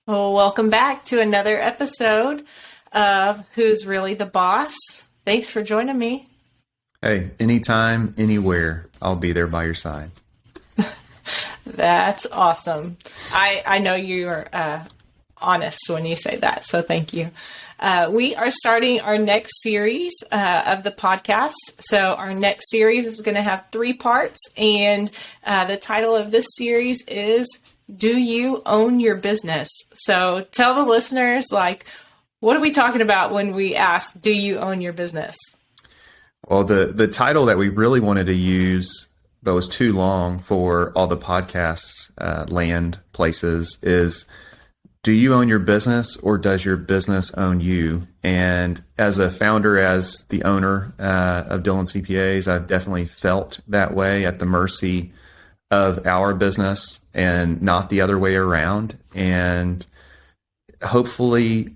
Well, welcome back to another episode of Who's Really the Boss. Thanks for joining me. Hey, anytime, anywhere, I'll be there by your side. That's awesome. I know you're honest when you say that, so thank you. We are starting our next series of the podcast. So our next series is going to have 3 parts, and the title of this series is Do You Own Your Business? So tell the listeners, what are we talking about when we ask, do you own your business? Well, the title that we really wanted to use, but was too long for all the podcast land places, is do you own your business or does your business own you? And as a founder, as the owner of Dillon CPAs, I've definitely felt that way, at the mercy of our business and not the other way around. And hopefully,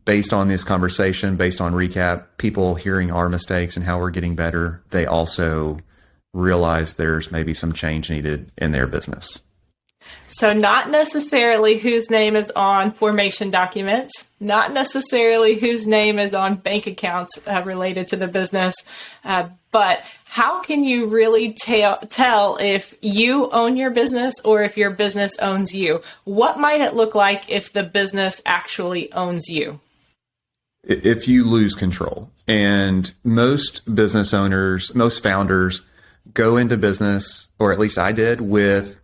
based on this conversation, based on recap, people hearing our mistakes and how we're getting better, they also realize there's maybe some change needed in their business. So not necessarily whose name is on formation documents, not necessarily whose name is on bank accounts related to the business, but how can you really tell if you own your business or if your business owns you? What might it look like if the business actually owns you? If you lose control. And most business owners, most founders go into business, or at least I did, with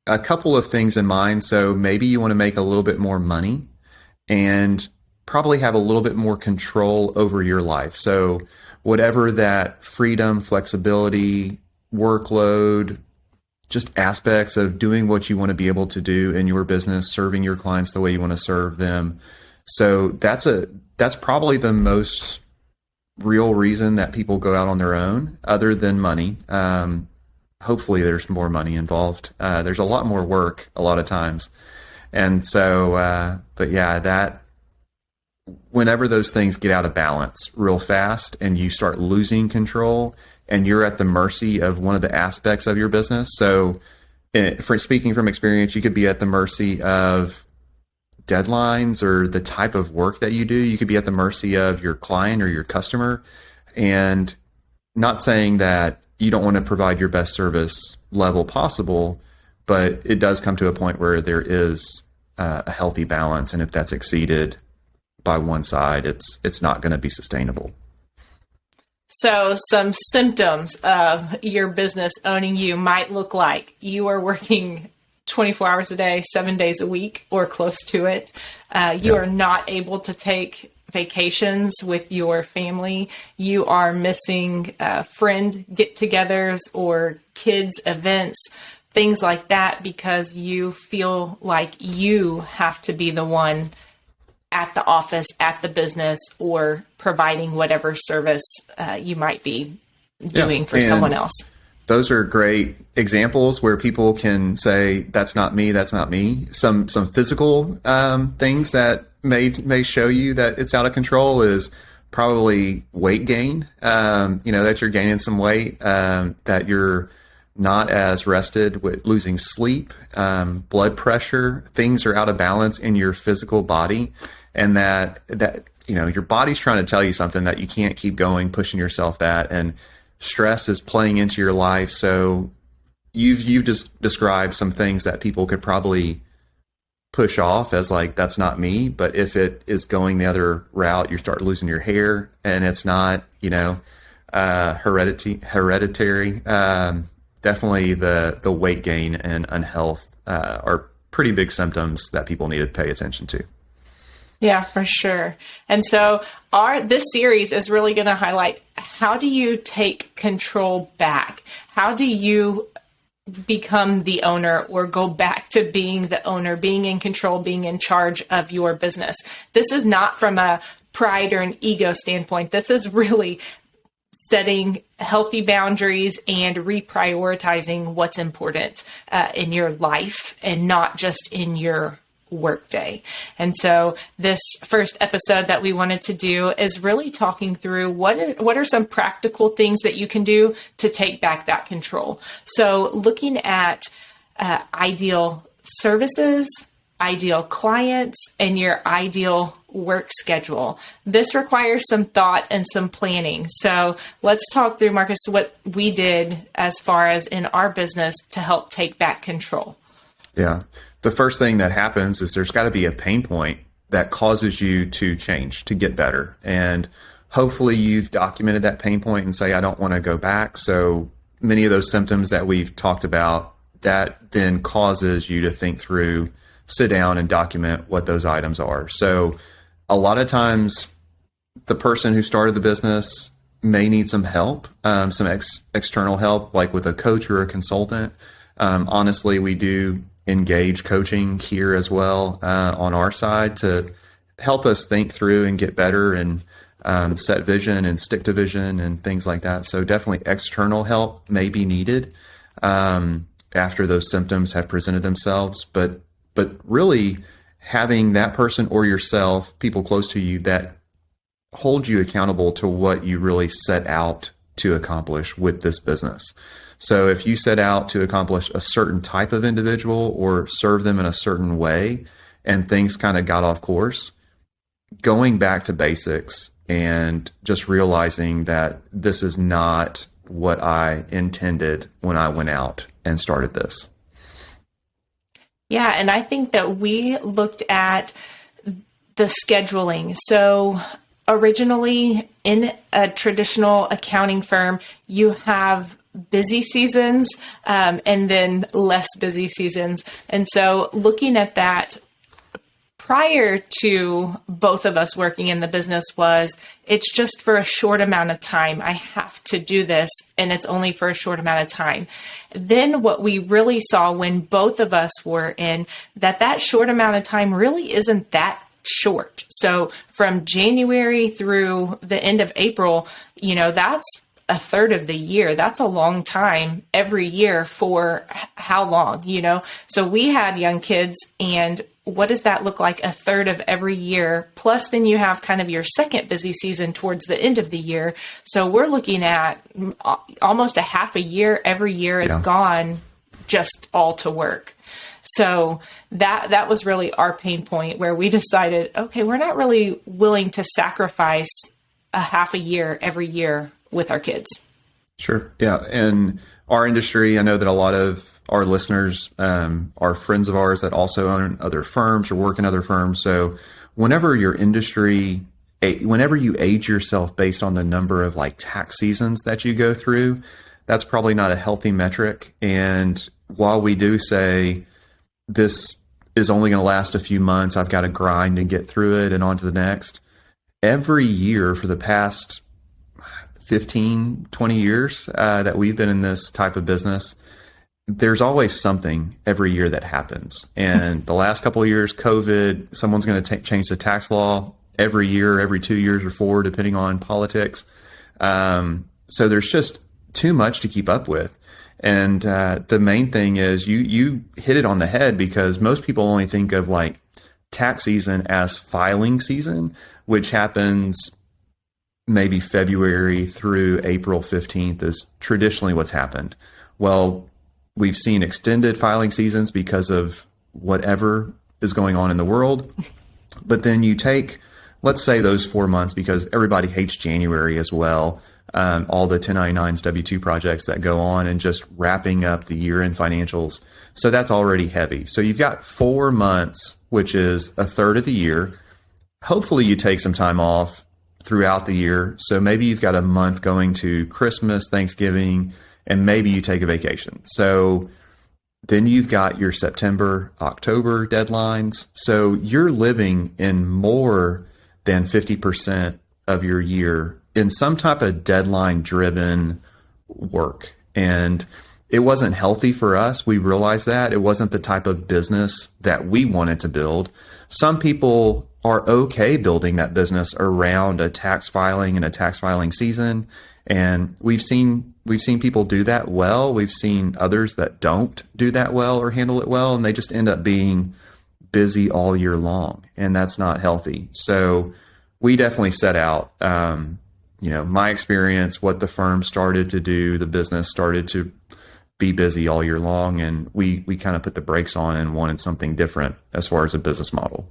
a couple of things in mind. So maybe you want to make a little bit more money and probably have a little bit more control over your life. So whatever that freedom, flexibility, workload, just aspects of doing what you want to be able to do in your business, serving your clients the way you want to serve them. So that's probably the most real reason that people go out on their own, other than money. Hopefully there's more money involved. There's a lot more work a lot of times. And so, but yeah, that whenever those things get out of balance real fast and you start losing control and you're at the mercy of one of the aspects of your business. So for speaking from experience, you could be at the mercy of deadlines or the type of work that you do. You could be at the mercy of your client or your customer. And not saying that you don't want to provide your best service level possible, but it does come to a point where there is a healthy balance. And if that's exceeded by one side, it's not going to be sustainable. So some symptoms of your business owning you might look like you are working 24 hours a day, 7 days a week, or close to it. You are not able to take vacations with your family. You are missing friend get-togethers or kids events, things like that, because you feel like you have to be the one at the office, at the business, or providing whatever service you might be doing for someone else. Those are great examples where people can say, that's not me, that's not me. Some physical things that may show you that it's out of control is probably weight gain, that you're gaining some weight, that you're not as rested, with losing sleep, blood pressure, things are out of balance in your physical body. And that your body's trying to tell you something, that you can't keep going, pushing yourself that. And stress is playing into your life. So you've just described some things that people could probably push off as that's not me. But if it is going the other route, you start losing your hair, and it's not, hereditary. Definitely the weight gain and unhealth are pretty big symptoms that people need to pay attention to. Yeah, for sure. And so this series is really going to highlight, how do you take control back? How do you become the owner, or go back to being the owner, being in control, being in charge of your business? This is not from a pride or an ego standpoint. This is really setting healthy boundaries and reprioritizing what's important in your life, and not just in your workday. And so this first episode that we wanted to do is really talking through what are some practical things that you can do to take back that control. So looking at ideal services, ideal clients and your ideal work schedule. This requires some thought and some planning. So let's talk through, Marcus, what we did as far as in our business to help take back control. Yeah. The first thing that happens is there's got to be a pain point that causes you to change, to get better. And hopefully you've documented that pain point and say, I don't want to go back. So many of those symptoms that we've talked about, that then causes you to think through, sit down and document what those items are. So a lot of times the person who started the business may need some help, some external help, like with a coach or a consultant. Honestly, we do engage coaching here as well on our side to help us think through and get better and set vision and stick to vision and things like that. So definitely external help may be needed after those symptoms have presented themselves. But really having that person or yourself, people close to you that hold you accountable to what you really set out to accomplish with this business. So if you set out to accomplish a certain type of individual or serve them in a certain way and things kind of got off course, going back to basics and just realizing that this is not what I intended when I went out and started this. Yeah, and I think that we looked at the scheduling. So originally in a traditional accounting firm, you have busy seasons and then less busy seasons. And so looking at that prior to both of us working in the business was, it's just for a short amount of time. I have to do this, and it's only for a short amount of time. Then what we really saw when both of us were in, that short amount of time really isn't that short. So from January through the end of April, that's a third of the year. That's a long time every year for how long, So we had young kids, and what does that look like? A third of every year. Plus then you have kind of your second busy season towards the end of the year. So we're looking at almost a half a year. Every year is gone just all to work. So that was really our pain point where we decided, okay, we're not really willing to sacrifice a half a year every year with our kids. Sure. Yeah. In our industry, I know that a lot of our listeners are friends of ours that also own other firms or work in other firms. So whenever you age yourself based on the number of like tax seasons that you go through, that's probably not a healthy metric. And while we do say this is only going to last a few months, I've got to grind and get through it and on to the next, every year for the past 15, 20 years that we've been in this type of business, there's always something every year that happens. And the last couple of years, COVID, someone's going to change the tax law every year, every 2 years or 4, depending on politics. So there's just too much to keep up with. And the main thing is you hit it on the head, because most people only think of like tax season as filing season, which happens maybe February through April 15th is traditionally what's happened. Well, we've seen extended filing seasons because of whatever is going on in the world. But then you take, let's say those 4 months, because everybody hates January as well. All the 1099s, W-2 projects that go on and just wrapping up the year-end financials. So that's already heavy. So you've got 4 months, which is a third of the year. Hopefully you take some time off throughout the year. So maybe you've got a month going to Christmas, Thanksgiving, and maybe you take a vacation. So then you've got your September, October deadlines. So you're living in more than 50% of your year in some type of deadline driven work. And it wasn't healthy for us. We realized that it wasn't the type of business that we wanted to build. Some people are okay building that business around a tax filing and a tax filing season. And we've seen people do that well. We've seen others that don't do that well or handle it well, and they just end up being busy all year long, and that's not healthy. So we definitely set out, my experience, what the firm started to do, the business started to be busy all year long. And we kind of put the brakes on and wanted something different as far as a business model.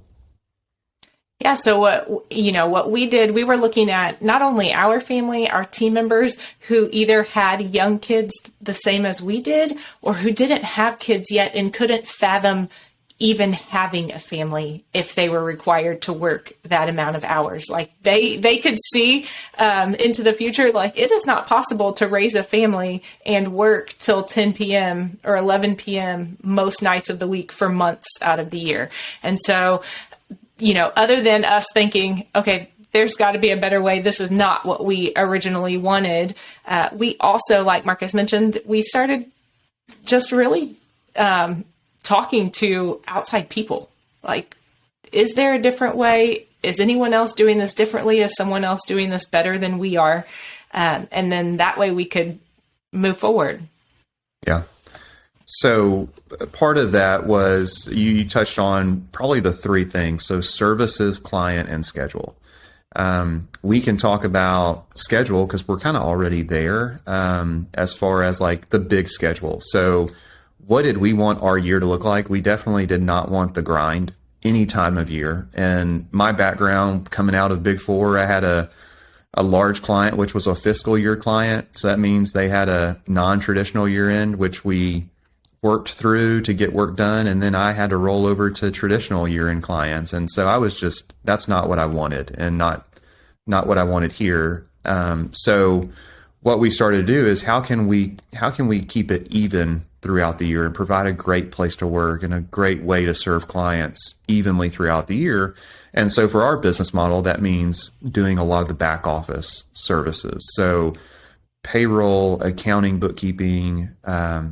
Yeah. So what we did, we were looking at not only our family, our team members who either had young kids the same as we did, or who didn't have kids yet and couldn't fathom even having a family if they were required to work that amount of hours. Like they could see into the future, like it is not possible to raise a family and work till 10 p.m. or 11 p.m. most nights of the week for months out of the year. And so, other than us thinking, okay, there's got to be a better way, this is not what we originally wanted. We also, like Marcus mentioned, we started just really talking to outside people. Like, is there a different way? Is anyone else doing this differently? Is someone else doing this better than we are? And then that way we could move forward. Yeah. So part of that was you touched on probably the three things. So services, client, and schedule. We can talk about schedule because we're kind of already there as far as like the big schedule. So what did we want our year to look like? We definitely did not want the grind any time of year. And my background coming out of Big Four, I had a large client, which was a fiscal year client. So that means they had a non-traditional year end, which we worked through to get work done. And then I had to roll over to traditional year end clients. And so that's not what I wanted, and not what I wanted here. So what we started to do is how can we keep it even throughout the year and provide a great place to work and a great way to serve clients evenly throughout the year. And so for our business model, that means doing a lot of the back office services. So payroll, accounting, bookkeeping,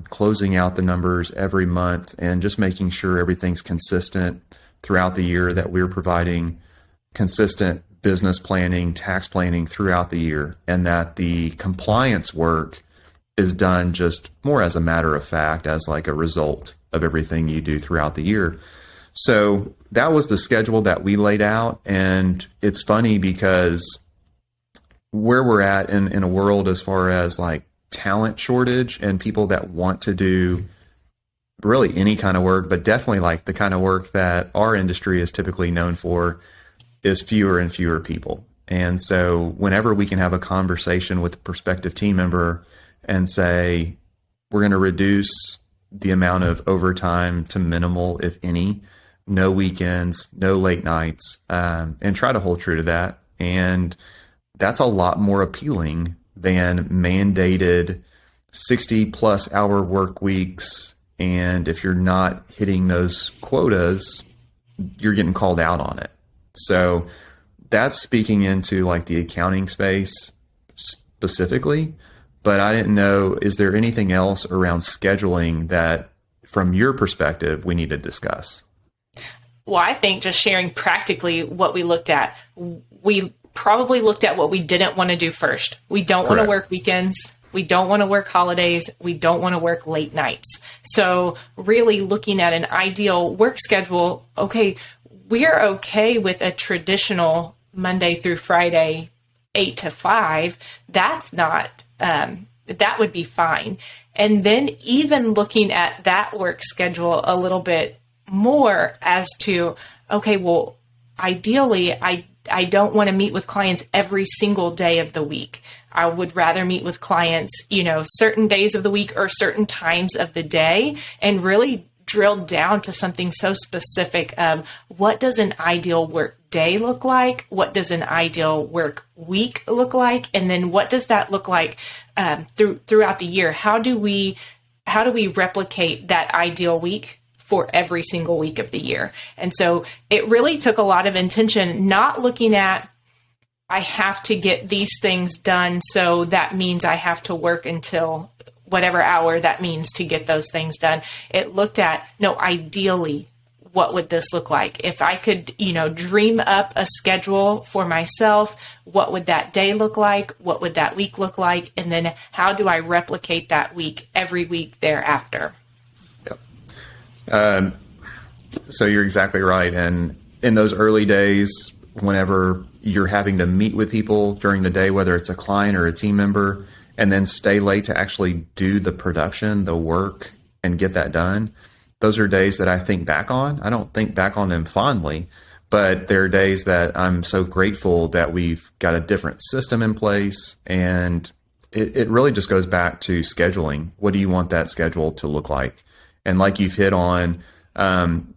closing out the numbers every month, and just making sure everything's consistent throughout the year, that we're providing consistent business planning, tax planning throughout the year, and that the compliance work is done just more as a matter of fact, as like a result of everything you do throughout the year. So that was the schedule that we laid out. And it's funny because where we're at in a world as far as like talent shortage and people that want to do really any kind of work, but definitely like the kind of work that our industry is typically known for, is fewer and fewer people. And so whenever we can have a conversation with a prospective team member and say, we're going to reduce the amount of overtime to minimal, if any, no weekends, no late nights, and try to hold true to that. And that's a lot more appealing than mandated 60 plus hour work weeks. And if you're not hitting those quotas, you're getting called out on it. So that's speaking into like the accounting space specifically. But I didn't know, is there anything else around scheduling that from your perspective we need to discuss? Well, I think just sharing practically what we looked at, we probably looked at what we didn't want to do first. We don't want to work weekends. We don't want to work holidays. We don't want to work late nights. So really looking at an ideal work schedule, okay, we're okay with a traditional Monday through Friday, 8 to 5. That's not, that would be fine. And then even looking at that work schedule a little bit more as to, okay, well, ideally, I don't want to meet with clients every single day of the week. I would rather meet with clients, certain days of the week or certain times of the day, and really drill down to something so specific of what does an ideal work day look like? What does an ideal work week look like? And then what does that look like throughout the year? How do we replicate that ideal week for every single week of the year? And so it really took a lot of intention, not looking at, I have to get these things done, so that means I have to work until whatever hour that means to get those things done. It looked at, no, ideally, what would this look like? If I could, dream up a schedule for myself, what would that day look like? What would that week look like? And then how do I replicate that week every week thereafter? Yep. So you're exactly right. And in those early days, whenever you're having to meet with people during the day, whether it's a client or a team member, and then stay late to actually do the production, the work, and get that done, those are days that I think back on. I don't think back on them fondly, but there are days that I'm so grateful that we've got a different system in place. And it really just goes back to scheduling. What do you want that schedule to look like? And like you've hit on,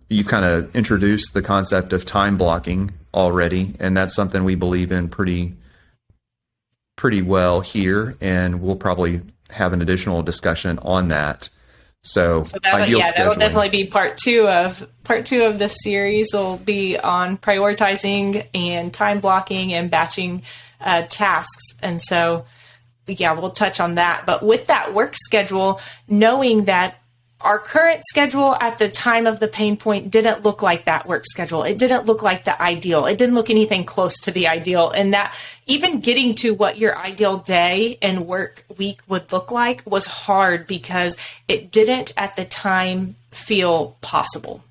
you've kind of introduced the concept of time blocking already. And that's something we believe in pretty well here. And we'll probably have an additional discussion on that. So that'll definitely be part two of this series. Will be on prioritizing and time blocking and batching tasks. And so, we'll touch on that. But with that work schedule, knowing that our current schedule at the time of the pain point didn't look like that work schedule. It didn't look like the ideal. It didn't look anything close to the ideal. And that even getting to what your ideal day and work week would look like was hard because it didn't at the time feel possible.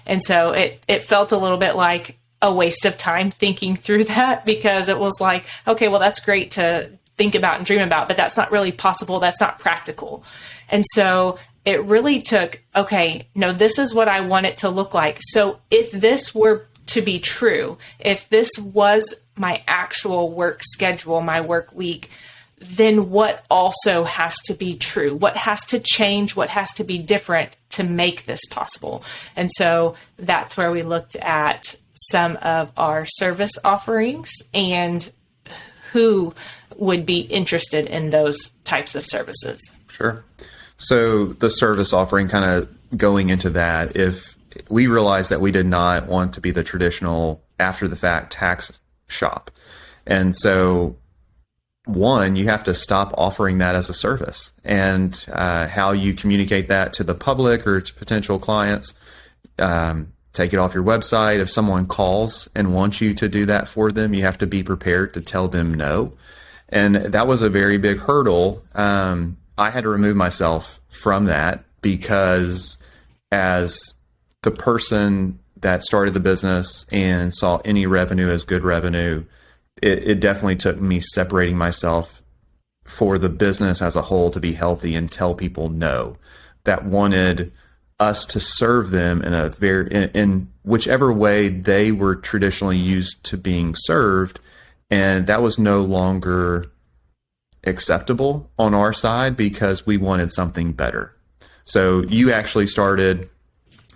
And so it felt a little bit like a waste of time thinking through that, because it was like, okay, well, that's great to think about and dream about, but that's not really possible. That's not practical. And so it really took, okay, no, this is what I want it to look like. So if this were to be true, if this was my actual work schedule, my work week, then what also has to be true? What has to change? What has to be different to make this possible? And so that's where we looked at some of our service offerings and who would be interested in those types of services. Sure. So the service offering, kind of going into that, if we realized that we did not want to be the traditional after the fact tax shop. And so one, you have to stop offering that as a service, and how you communicate that to the public or to potential clients, take it off your website. If someone calls and wants you to do that for them, you have to be prepared to tell them no. And that was a very big hurdle. I had to remove myself from that because as the person that started the business and saw any revenue as good revenue, it definitely took me separating myself for the business as a whole to be healthy and tell people no, that wanted us to serve them in whichever way they were traditionally used to being served. And that was no longer acceptable on our side because we wanted something better. So you actually started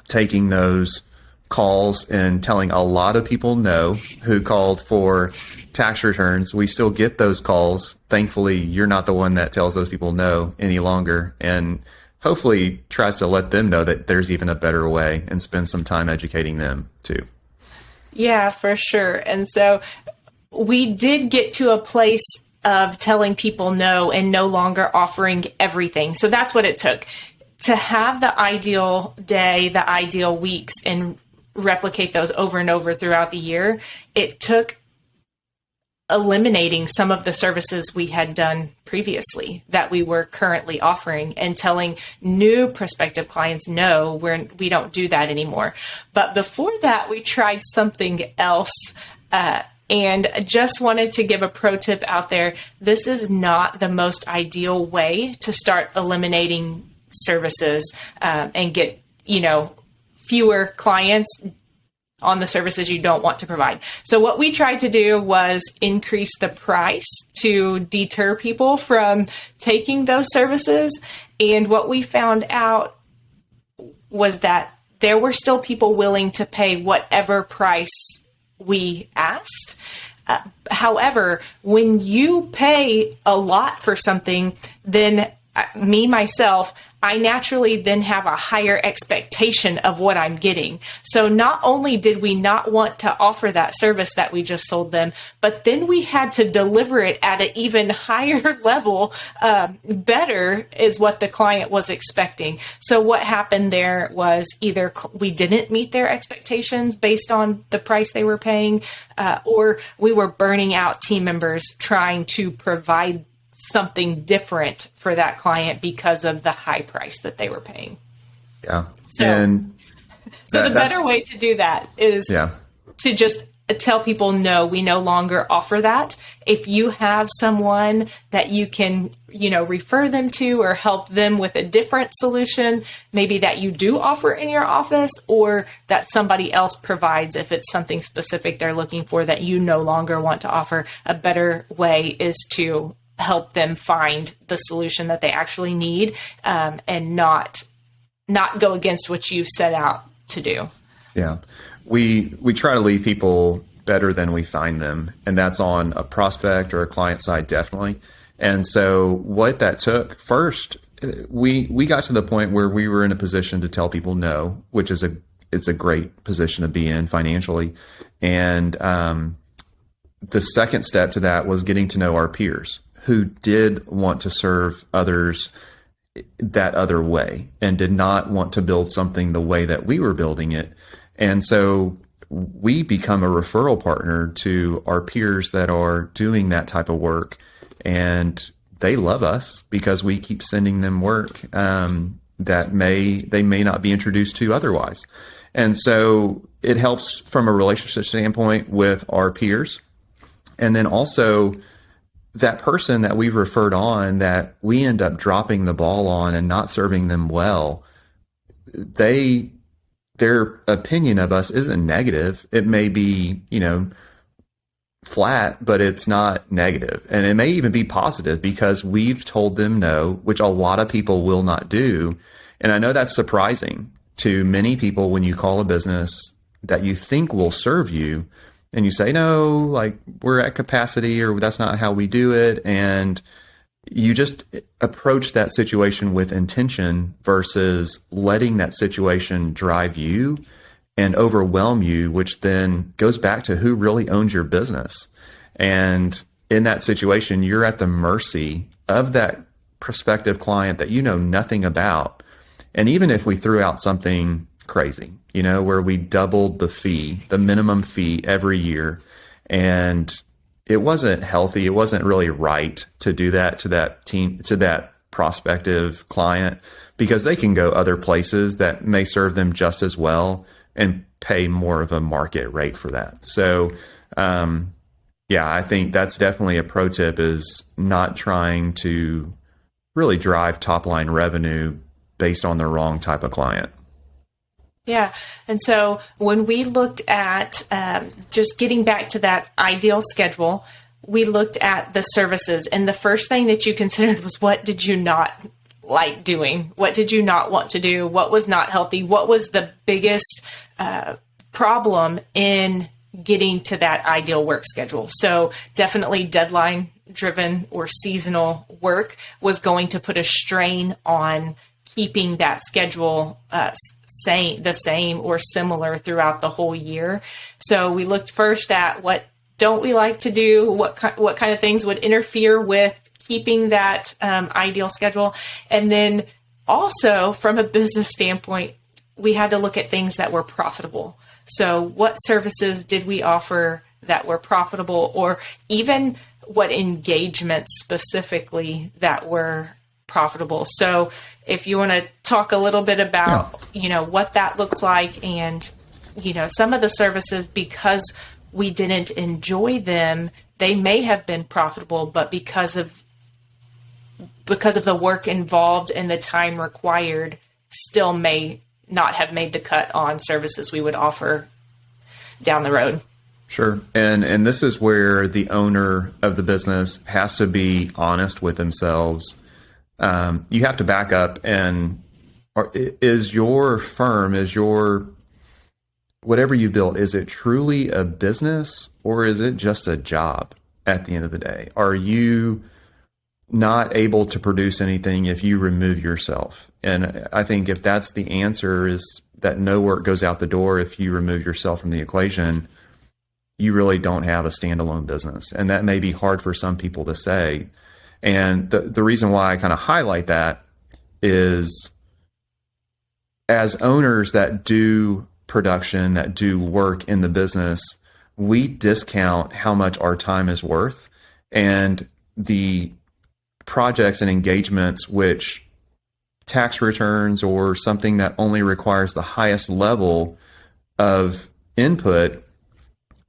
taking those calls and telling a lot of people no who called for tax returns. We still get those calls. Thankfully, you're not the one that tells those people no any longer, and hopefully tries to let them know that there's even a better way and spend some time educating them too. Yeah, for sure. And so we did get to a place of telling people no and no longer offering everything. So that's what it took to have the ideal day, the ideal weeks, and replicate those over and over throughout the year. It took eliminating some of the services we had done previously that we were currently offering and telling new prospective clients, no, we don't do that anymore. But before that, we tried something else, and just wanted to give a pro tip out there. This is not the most ideal way to start eliminating services and get, fewer clients on the services you don't want to provide. So what we tried to do was increase the price to deter people from taking those services. And what we found out was that there were still people willing to pay whatever price we asked. However, when you pay a lot for something, then myself, I naturally then have a higher expectation of what I'm getting. So not only did we not want to offer that service that we just sold them, but then we had to deliver it at an even higher level. Better is what the client was expecting. So what happened there was either we didn't meet their expectations based on the price they were paying, or we were burning out team members trying to provide something different for that client because of the high price that they were paying. Yeah. So the better way to do that is to just tell people, no, we no longer offer that. If you have someone that you can, refer them to or help them with a different solution, maybe that you do offer in your office, or that somebody else provides, if it's something specific they're looking for that you no longer want to offer, a better way is to help them find the solution that they actually need, and not go against what you've set out to do. Yeah. We try to leave people better than we find them. And that's on a prospect or a client side, definitely. And so what that took first, we got to the point where we were in a position to tell people no, which is it's a great position to be in financially. And the second step to that was getting to know our peers who did want to serve others that other way and did not want to build something the way that we were building it. And so we become a referral partner to our peers that are doing that type of work. And they love us because we keep sending them work that they may not be introduced to otherwise. And so it helps from a relationship standpoint with our peers. And then also that person that we've referred on that we end up dropping the ball on and not serving them well, their opinion of us isn't negative. It may be, flat, but it's not negative. And it may even be positive because we've told them no, which a lot of people will not do. And I know that's surprising to many people when you call a business that you think will serve you and you say, no, like we're at capacity or that's not how we do it. And you just approach that situation with intention versus letting that situation drive you and overwhelm you, which then goes back to who really owns your business. And in that situation, you're at the mercy of that prospective client that you know nothing about. And even if we threw out something crazy, where we doubled the minimum fee every year, and it wasn't healthy, it wasn't really right to do that to that prospective client, because they can go other places that may serve them just as well and pay more of a market rate for that. So, I think that's definitely a pro tip, is not trying to really drive top line revenue based on the wrong type of client. Yeah. And so when we looked at just getting back to that ideal schedule, we looked at the services. And the first thing that you considered was, what did you not like doing? What did you not want to do? What was not healthy? What was the biggest problem in getting to that ideal work schedule? So definitely deadline driven or seasonal work was going to put a strain on keeping that schedule the same or similar throughout the whole year. So we looked first at what don't we like to do, what kind of things would interfere with keeping that ideal schedule. And then also from a business standpoint, we had to look at things that were profitable. So what services did we offer that were profitable, or even what engagements specifically that were profitable. So if you want to talk a little bit about, what that looks like, and, some of the services, because we didn't enjoy them, they may have been profitable, but because of the work involved and the time required, still may not have made the cut on services we would offer down the road. Sure. And this is where the owner of the business has to be honest with themselves. You have to back up and is your firm, whatever you built, is it truly a business or is it just a job at the end of the day? Are you not able to produce anything if you remove yourself? And I think if that's the answer, is that no work goes out the door if you remove yourself from the equation, you really don't have a standalone business. And that may be hard for some people to say. And the reason why I kind of highlight that is, as owners that do production, that do work in the business, we discount how much our time is worth. And the projects and engagements, which tax returns or something that only requires the highest level of input,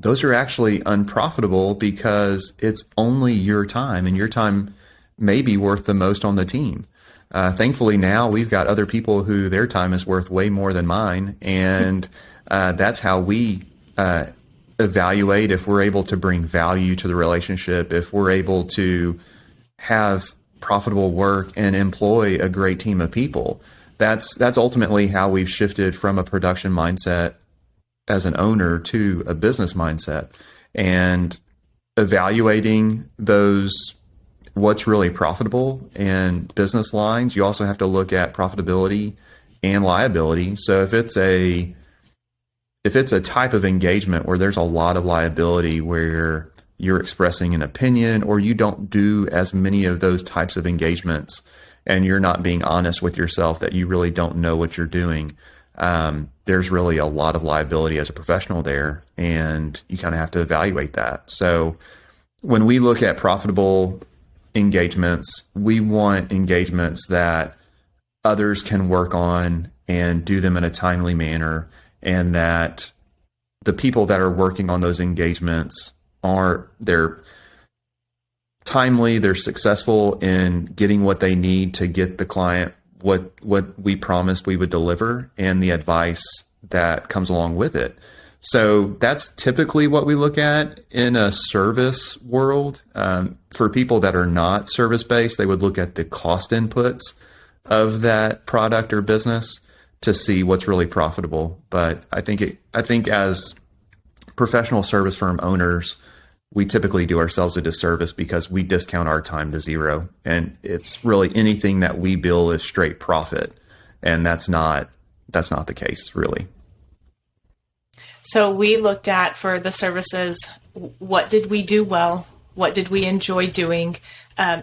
those are actually unprofitable because it's only your time, and your time may be worth the most on the team. Thankfully, now we've got other people who their time is worth way more than mine, and that's how we evaluate if we're able to bring value to the relationship, if we're able to have profitable work and employ a great team of people. That's ultimately how we've shifted from a production mindset as an owner to a business mindset, and evaluating those, what's really profitable and business lines. You also have to look at profitability and liability. So if it's a type of engagement where there's a lot of liability, where you're expressing an opinion, or you don't do as many of those types of engagements, and you're not being honest with yourself that you really don't know what you're doing, there's really a lot of liability as a professional there, and you kind of have to evaluate that. So when we look at profitable engagements, we want engagements that others can work on and do them in a timely manner, and that the people that are working on those engagements they're timely, they're successful in getting what they need to get the client what we promised we would deliver, and the advice that comes along with it. So that's typically what we look at in a service world. For people that are not service-based, they would look at the cost inputs of that product or business to see what's really profitable. But I think as professional service firm owners, we typically do ourselves a disservice because we discount our time to zero, and it's really anything that we bill is straight profit, and that's not the case, really. So we looked at, for the services, what did we do well? What did we enjoy doing?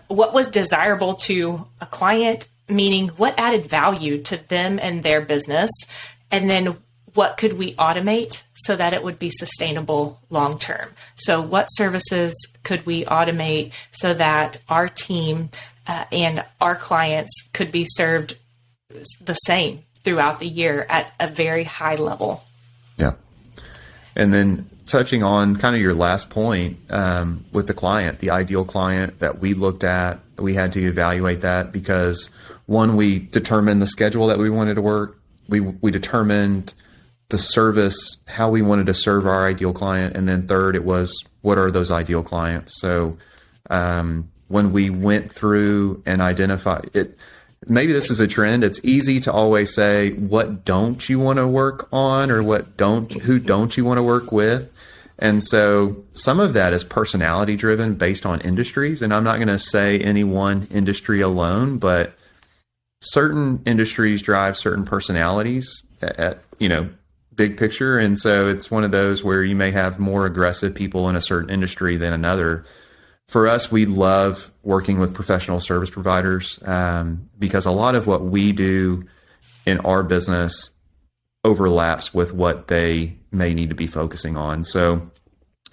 What was desirable to a client, meaning what added value to them and their business? And then what could we automate so that it would be sustainable long term? So what services could we automate so that our team and our clients could be served the same throughout the year at a very high level? Yeah. And then touching on kind of your last point with the client, the ideal client that we looked at, we had to evaluate that because, one, we determined the schedule that we wanted to work. We determined the service, how we wanted to serve our ideal client. And then third, it was, what are those ideal clients? So when we went through and identified it, maybe this is a trend. It's easy to always say, what don't you want to work on, or who don't you want to work with? And so some of that is personality driven based on industries. And I'm not going to say any one industry alone, but certain industries drive certain personalities at big picture. And so it's one of those where you may have more aggressive people in a certain industry than another. For us, we love working with professional service providers because a lot of what we do in our business overlaps with what they may need to be focusing on. So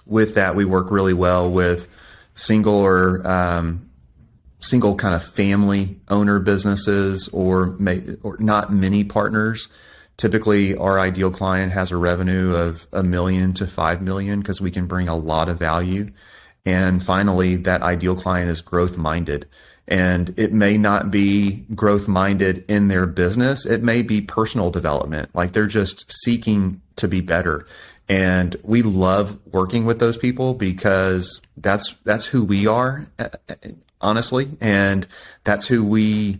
with that, we work really well with single kind of family owner businesses or not many partners. Typically, our ideal client has a revenue of $1 million to $5 million because we can bring a lot of value. And finally, that ideal client is growth minded. And it may not be growth minded in their business. It may be personal development, like they're just seeking to be better. And we love working with those people because that's who we are, honestly. And that's who we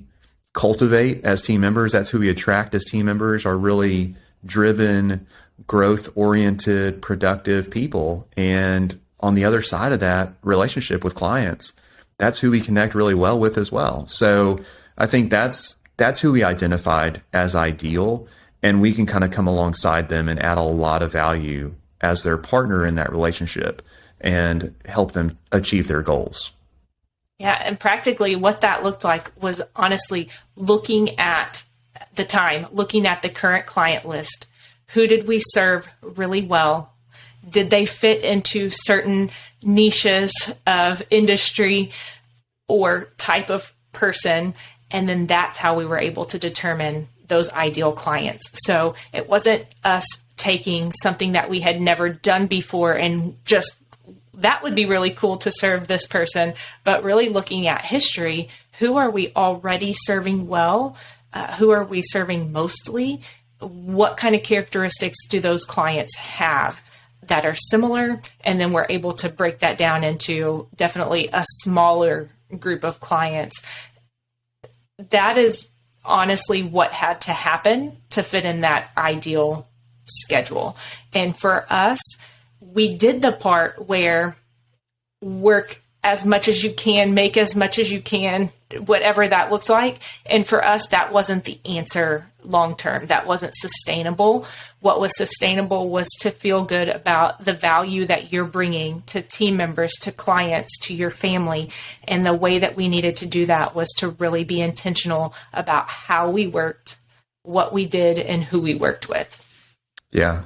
cultivate as team members. That's who we attract as team members, are really driven, growth-oriented, productive people. And on the other side of that relationship with clients, that's who we connect really well with as well. So I think that's who we identified as ideal, and we can kind of come alongside them and add a lot of value as their partner in that relationship and help them achieve their goals. Yeah, and practically what that looked like was honestly looking at the current client list. Who did we serve really well? Did they fit into certain niches of industry or type of person? And then that's how we were able to determine those ideal clients. So it wasn't us taking something that we had never done before and just, that would be really cool to serve this person, but really looking at history, who are we already serving well? Who are we serving mostly? What kind of characteristics do those clients have that are similar? And then we're able to break that down into definitely a smaller group of clients. That is honestly what had to happen to fit in that ideal schedule. And for us, we did the part where work as much as you can, make as much as you can, whatever that looks like. And for us, that wasn't the answer long term. That wasn't sustainable. What was sustainable was to feel good about the value that you're bringing to team members, to clients, to your family. And the way that we needed to do that was to really be intentional about how we worked, what we did, and who we worked with. Yeah.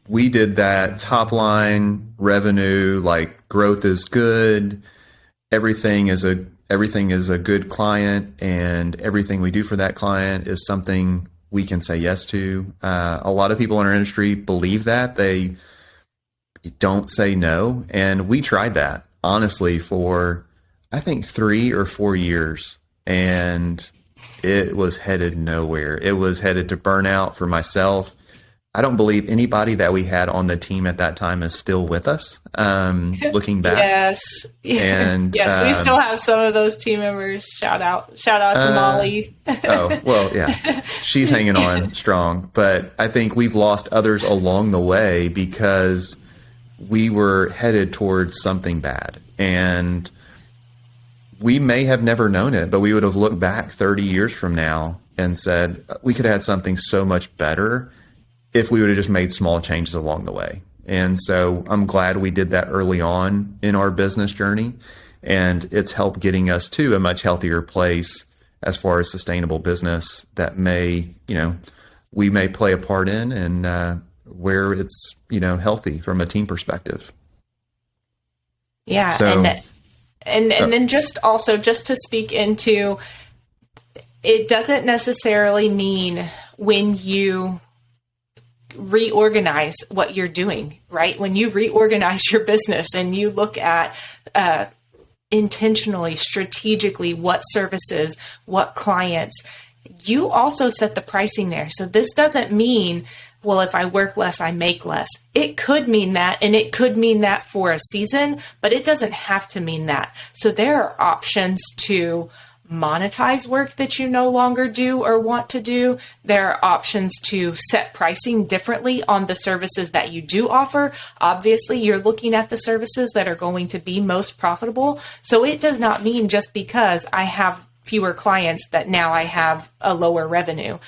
We did that top line revenue, like growth is good. Everything is a good client, and everything we do for that client is something we can say yes to. A lot of people in our industry believe that. They don't say no. And we tried that honestly for, I think, 3 or 4 years, and it was headed nowhere. It was headed to burnout for myself. I don't believe anybody that we had on the team at that time is still with us, looking back. Yes. And yes, we still have some of those team members. Shout out to Molly. Oh, well, yeah, she's hanging on strong. But I think we've lost others along the way because we were headed towards something bad. And we may have never known it, but we would have looked back 30 years from now and said, we could have had something so much better if we would have just made small changes along the way. And so I'm glad we did that early on in our business journey. And it's helped getting us to a much healthier place as far as sustainable business that we may play a part in, and where it's, healthy from a team perspective. Yeah. So, and then just to speak into, it doesn't necessarily mean when you reorganize what you're doing, right? When you reorganize your business and you look at intentionally, strategically, what services, what clients, you also set the pricing there. So this doesn't mean, well, if I work less, I make less. It could mean that, and it could mean that for a season, but it doesn't have to mean that. So there are options to monetize work that you no longer do or want to do. There are options to set pricing differently on the services that you do offer. Obviously, you're looking at the services that are going to be most profitable. So it does not mean just because I have fewer clients that now I have a lower revenue.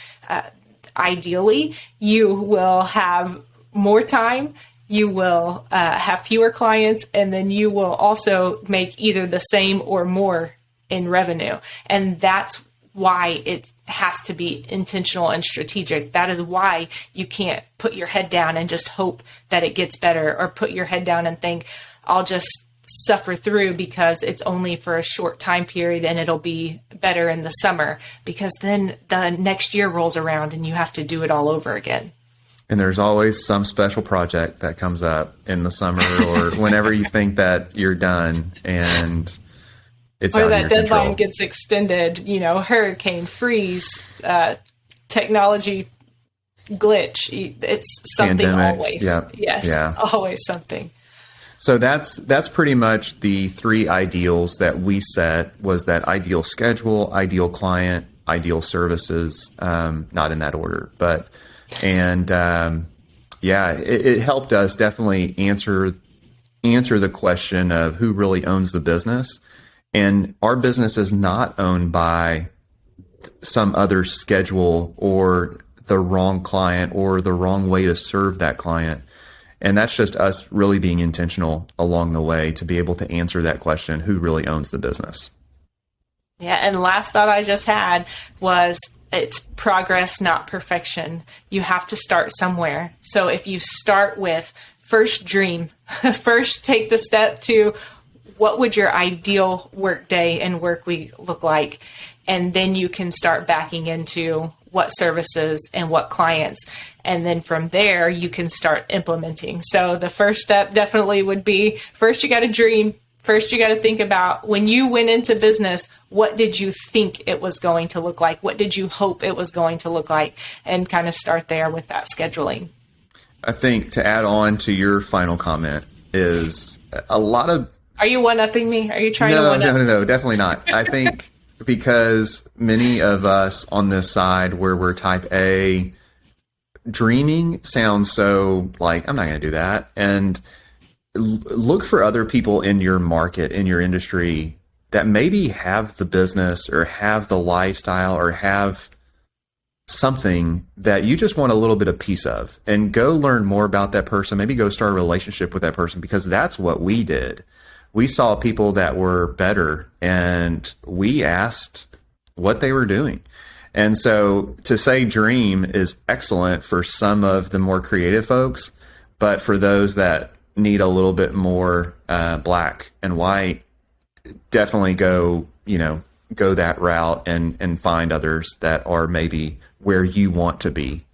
Ideally, you will have more time, you will have fewer clients, and then you will also make either the same or more in revenue. And that's why it has to be intentional and strategic. That is why you can't put your head down and just hope that it gets better, or put your head down and think, I'll just suffer through because it's only for a short time period and it'll be better in the summer, because then the next year rolls around and you have to do it all over again. And there's always some special project that comes up in the summer or whenever you think that you're done, and it's or out that of your deadline control. gets extended, hurricane, freeze, technology glitch. It's something. Pandemic. Always. Yep. Yes. Yeah. Always something. So that's pretty much the 3 ideals that we set, was that ideal schedule, ideal client, ideal services, not in that order, but, and it helped us definitely answer the question of who really owns the business. And our business is not owned by some other schedule or the wrong client or the wrong way to serve that client. And that's just us really being intentional along the way to be able to answer that question, who really owns the business? Yeah. And last thought I just had was, it's progress, not perfection. You have to start somewhere. So if you start with first dream, first take the step to what would your ideal work day and work week look like? And then you can start backing into what services and what clients. And then from there, you can start implementing. So the first step definitely would be, first you got to dream. First, you got to think about, when you went into business, what did you think it was going to look like? What did you hope it was going to look like? And kind of start there with that scheduling. I think to add on to your final comment is a lot of... Are you one-upping me? Are you trying to one-up? No, definitely not. I think because many of us on this side where we're type A, dreaming sounds so like, I'm not going to do that. And look for other people in your market, in your industry, that maybe have the business or have the lifestyle or have something that you just want a little bit of piece of, and go learn more about that person. Maybe go start a relationship with that person, because that's what we did. We saw people that were better and we asked what they were doing. And so to say dream is excellent for some of the more creative folks, but for those that need a little bit more black and white, definitely go that route and find others that are maybe where you want to be.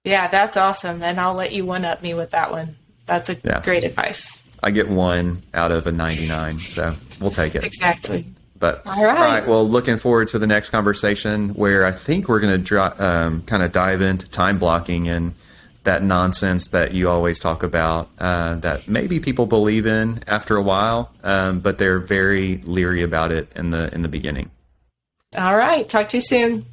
Yeah, that's awesome. And I'll let you one up me with that one. That's great advice. I get 1 out of a 99, so we'll take it. Exactly. But all right. Well, looking forward to the next conversation, where I think we're going to kind of dive into time blocking and that nonsense that you always talk about, that maybe people believe in after a while, but they're very leery about it in the beginning. All right. Talk to you soon.